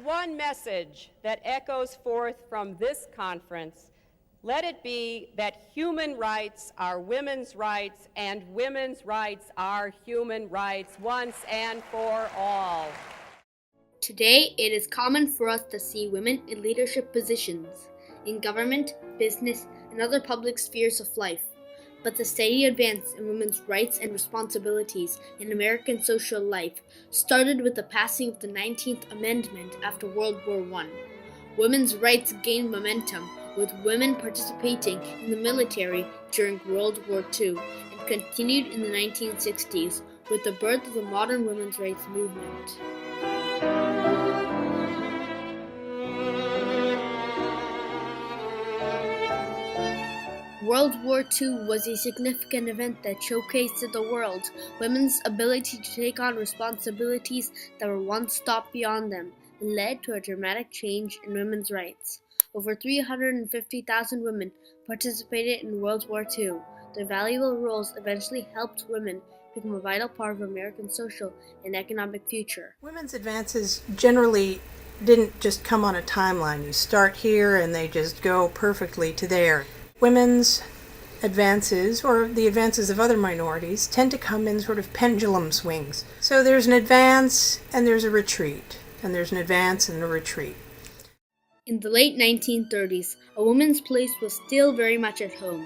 one message that echoes forth from this conference, let it be that human rights are women's rights and women's rights are human rights once and for all. Today, it is common for us to see women in leadership positions, in government, business, and other public spheres of life. But the steady advance in women's rights and responsibilities in American social life started with the passing of the 19th Amendment after World War I. Women's rights gained momentum, with women participating in the military during World War II, and continued in the 1960s with the birth of the modern women's rights movement. World War II was a significant event that showcased to the world women's ability to take on responsibilities that were once thought beyond them, and led to a dramatic change in women's rights. Over 350,000 women participated in World War II. Their valuable roles eventually helped women become a vital part of American social and economic future. Women's advances generally didn't just come on a timeline. You start here and they just go perfectly to there. Women's advances, or the advances of other minorities, tend to come in sort of pendulum swings. So there's an advance and there's a retreat, and there's an advance and a retreat. In the late 1930s, a woman's place was still very much at home.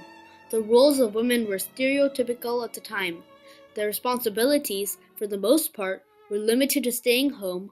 The roles of women were stereotypical at the time. Their responsibilities, for the most part, were limited to staying home,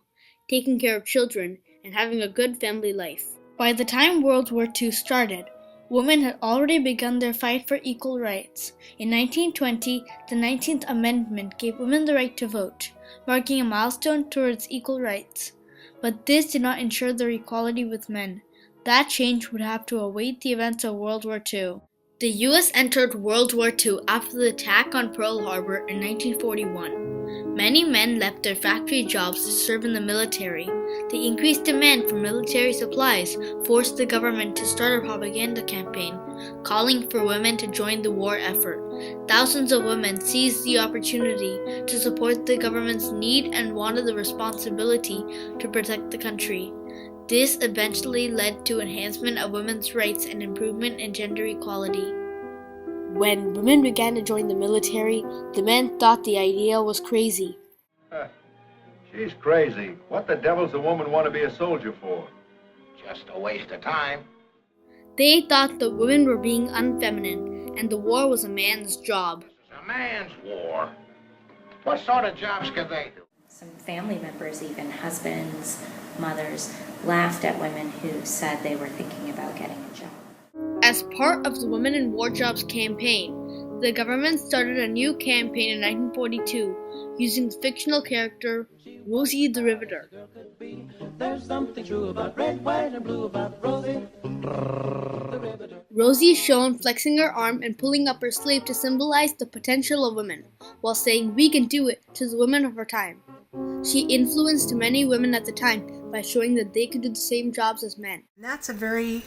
taking care of children, and having a good family life. By the time World War II started, women had already begun their fight for equal rights. In 1920, the 19th Amendment gave women the right to vote, marking a milestone towards equal rights. But this did not ensure their equality with men. That change would have to await the events of World War II. The U.S. entered World War II after the attack on Pearl Harbor in 1941. Many men left their factory jobs to serve in the military. The increased demand for military supplies forced the government to start a propaganda campaign, calling for women to join the war effort. Thousands of women seized the opportunity to support the government's need and wanted the responsibility to protect the country. This eventually led to enhancement of women's rights and improvement in gender equality. When women began to join the military, the men thought the idea was crazy. She's crazy. What the devil's a woman want to be a soldier for? Just a waste of time. They thought the women were being unfeminine, and the war was a man's job. It's a man's war. What sort of jobs could they do? Some family members, even husbands, mothers, laughed at women who said they were thinking about getting a job. As part of the Women in War Jobs campaign, the government started a new campaign in 1942 using the fictional character Rosie the Riveter. There's something true about red, white, and blue about Rosie. Rosie is shown flexing her arm and pulling up her sleeve to symbolize the potential of women, while saying "we can do it" to the women of her time. She influenced many women at the time by showing that they could do the same jobs as men. And that's a very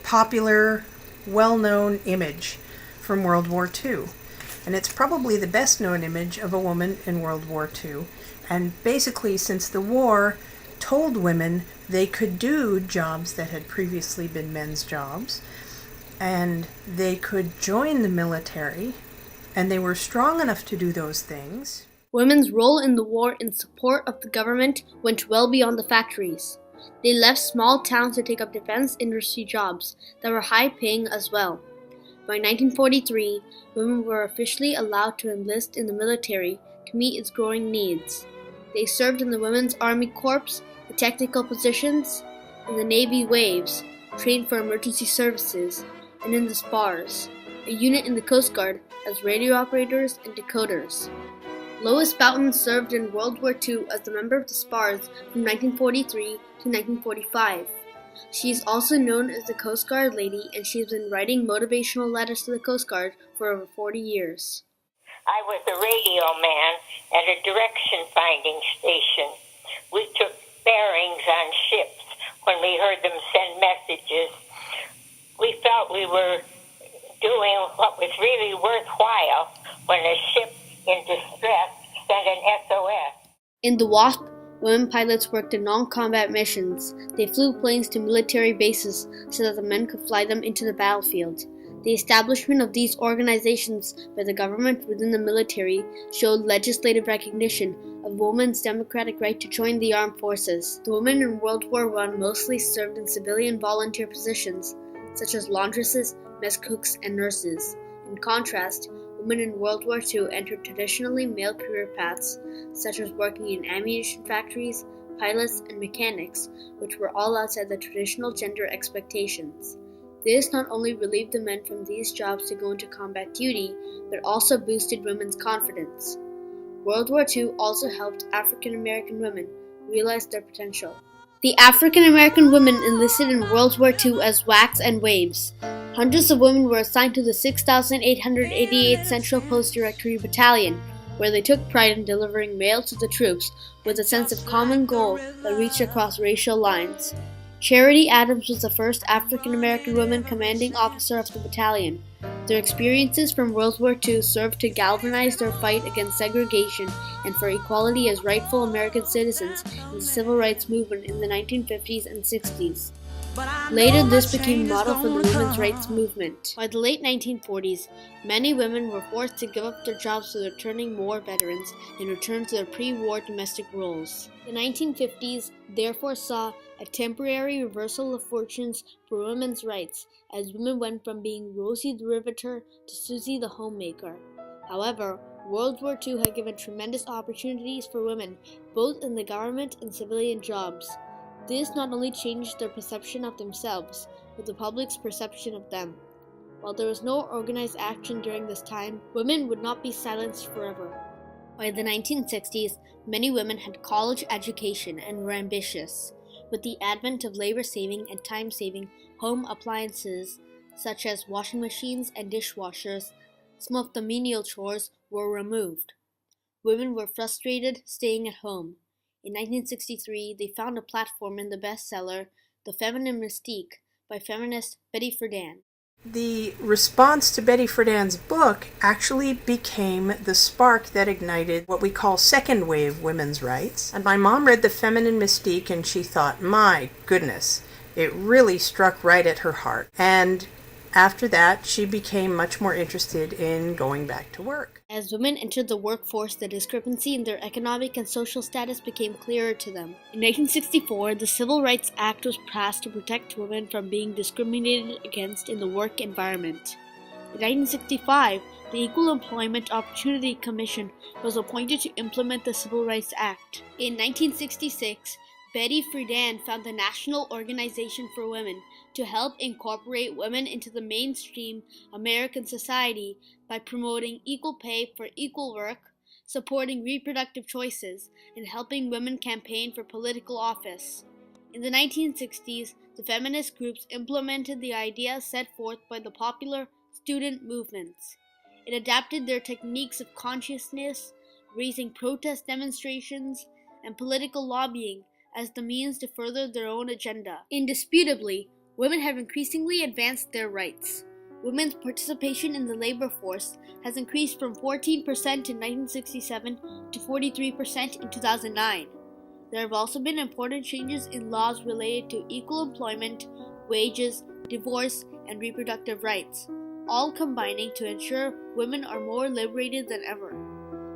popular, well-known image from World War II. And it's probably the best-known image of a woman in World War II. And basically, since the war told women they could do jobs that had previously been men's jobs, and they could join the military, and they were strong enough to do those things. Women's role in the war in support of the government went well beyond the factories. They left small towns to take up defense industry jobs that were high-paying as well. By 1943, women were officially allowed to enlist in the military to meet its growing needs. They served in the Women's Army Corps, the technical positions, in the Navy Waves, trained for emergency services, and in the Spars, a unit in the Coast Guard as radio operators and decoders. Lois Boughton served in World War II as a member of the Spars from 1943 to 1945. She is also known as the Coast Guard Lady, and she has been writing motivational letters to the Coast Guard for over 40 years. I was a radio man at a direction-finding station. We took bearings on ships when we heard them send messages. We felt we were doing what was really worthwhile when a ship in distress sent an SOS. In the WASP, Women pilots worked in non-combat missions. They flew planes to military bases so that the men could fly them into the battlefield. The establishment of these organizations by the government within the military showed legislative recognition of women's democratic right to join the armed forces. The women in World War I mostly served in civilian volunteer positions, such as laundresses, mess cooks, and nurses. In contrast, women in World War II entered traditionally male career paths, such as working in ammunition factories, pilots, and mechanics, which were all outside the traditional gender expectations. This not only relieved the men from these jobs to go into combat duty, but also boosted women's confidence. World War II also helped African American women realize their potential. The African American women enlisted in World War II as WACs and WAVES. Hundreds of women were assigned to the 6,888th Central Post Directory Battalion, where they took pride in delivering mail to the troops with a sense of common goal that reached across racial lines. Charity Adams was the first African American woman commanding officer of the battalion. Their experiences from World War II served to galvanize their fight against segregation and for equality as rightful American citizens in the civil rights movement in the 1950s and 60s. Later, this became a model for the women's rights movement. By the late 1940s, many women were forced to give up their jobs to the returning war veterans and return to their pre-war domestic roles. The 1950s therefore saw a temporary reversal of fortunes for women's rights, as women went from being Rosie the Riveter to Susie the Homemaker. However, World War II had given tremendous opportunities for women, both in the government and civilian jobs. This not only changed their perception of themselves, but the public's perception of them. While there was no organized action during this time, women would not be silenced forever. By the 1960s, many women had college education and were ambitious. With the advent of labor-saving and time-saving home appliances, such as washing machines and dishwashers, some of the menial chores were removed. Women were frustrated staying at home. In 1963, they found a platform in the bestseller, The Feminine Mystique, by feminist Betty Friedan. The response to Betty Friedan's book actually became the spark that ignited what we call second wave women's rights. And my mom read The Feminine Mystique and she thought, my goodness, it really struck right at her heart. And after that, she became much more interested in going back to work. As women entered the workforce, the discrepancy in their economic and social status became clearer to them. In 1964, the Civil Rights Act was passed to protect women from being discriminated against in the work environment. In 1965, the Equal Employment Opportunity Commission was appointed to implement the Civil Rights Act. In 1966, Betty Friedan founded the National Organization for Women to help incorporate women into the mainstream American society by promoting equal pay for equal work, supporting reproductive choices, and helping women campaign for political office. In the 1960s, the feminist groups implemented the ideas set forth by the popular student movements. It adapted their techniques of consciousness, raising protest demonstrations, and political lobbying as the means to further their own agenda. Indisputably, women have increasingly advanced their rights. Women's participation in the labor force has increased from 14% in 1967 to 43% in 2009. There have also been important changes in laws related to equal employment, wages, divorce, and reproductive rights, all combining to ensure women are more liberated than ever.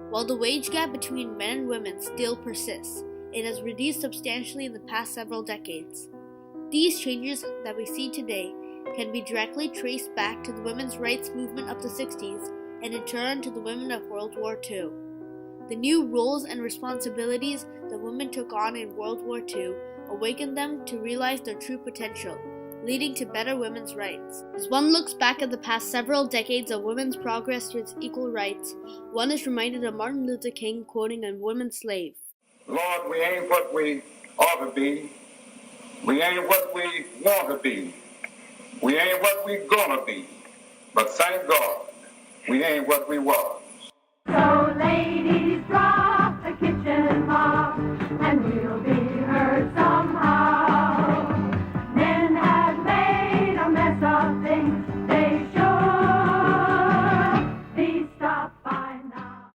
While the wage gap between men and women still persists, it has reduced substantially in the past several decades. These changes that we see today can be directly traced back to the women's rights movement of the 60s and in turn to the women of World War II. The new roles and responsibilities that women took on in World War II awakened them to realize their true potential, leading to better women's rights. As one looks back at the past several decades of women's progress towards equal rights, one is reminded of Martin Luther King quoting a woman slave. Lord, we ain't what we ought to be. We ain't what we want to be. We ain't what we gonna be. But thank God, we ain't what we was.